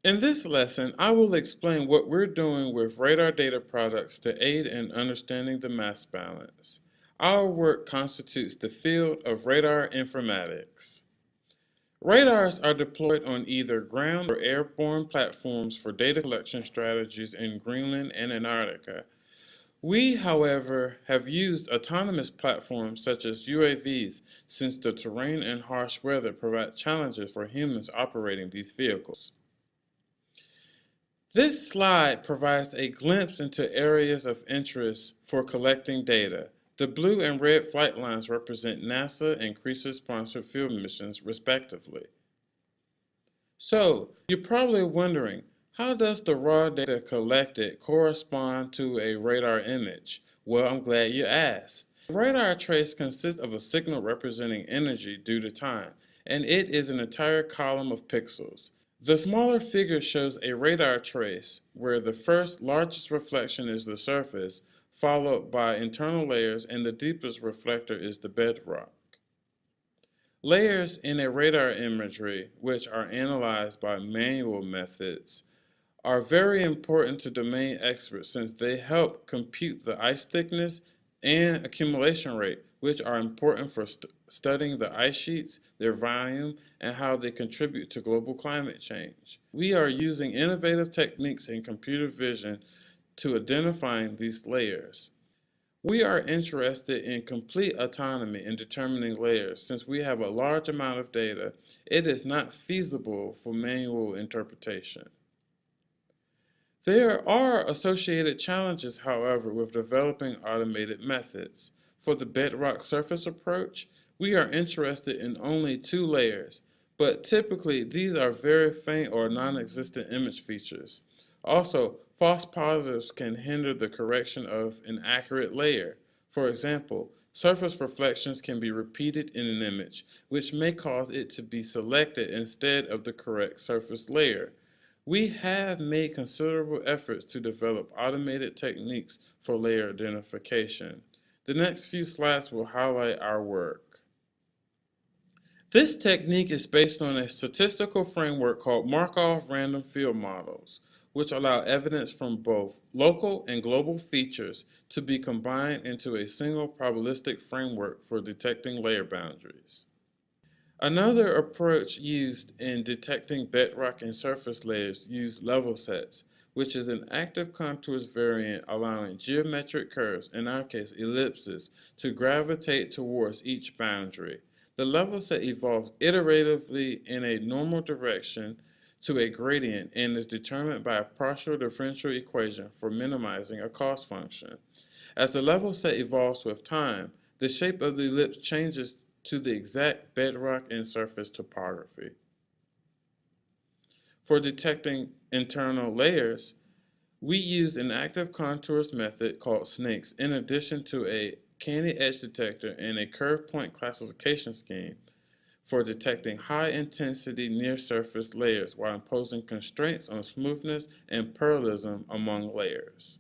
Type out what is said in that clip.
In this lesson, I will explain what we're doing with radar data products to aid in understanding the mass balance. Our work constitutes the field of radar informatics. Radars are deployed on either ground or airborne platforms for data collection strategies in Greenland and Antarctica. We, however, have used autonomous platforms such as UAVs since the terrain and harsh weather provide challenges for humans operating these vehicles. This slide provides a glimpse into areas of interest for collecting data. The blue and red flight lines represent NASA and CREASA-sponsored field missions, respectively. So, you're probably wondering, how does the raw data collected correspond to a radar image? Well, I'm glad you asked. A radar trace consists of a signal representing energy due to time, and it is an entire column of pixels. The smaller figure shows a radar trace where the first largest reflection is the surface, followed by internal layers, and the deepest reflector is the bedrock. Layers in a radar imagery, which are analyzed by manual methods, are very important to domain experts since they help compute the ice thickness and accumulation rate, which are important for studying the ice sheets, their volume, and how they contribute to global climate change. We are using innovative techniques in computer vision to identifying these layers. We are interested in complete autonomy in determining layers. Since we have a large amount of data, it is not feasible for manual interpretation. There are associated challenges, however, with developing automated methods. For the bedrock surface approach, we are interested in only 2 layers, but typically these are very faint or non-existent image features. Also, false positives can hinder the correction of an accurate layer. For example, surface reflections can be repeated in an image, which may cause it to be selected instead of the correct surface layer. We have made considerable efforts to develop automated techniques for layer identification. The next few slides will highlight our work. This technique is based on a statistical framework called Markov random field models, which allow evidence from both local and global features to be combined into a single probabilistic framework for detecting layer boundaries. Another approach used in detecting bedrock and surface layers uses level sets, which is an active contours variant allowing geometric curves, in our case ellipses, to gravitate towards each boundary. The level set evolves iteratively in a normal direction to a gradient and is determined by a partial differential equation for minimizing a cost function. As the level set evolves with time, the shape of the ellipse changes to the exact bedrock and surface topography. For detecting internal layers, we used an active contours method called SNAKES in addition to a candy edge detector and a curve point classification scheme for detecting high-intensity near-surface layers while imposing constraints on smoothness and parallelism among layers.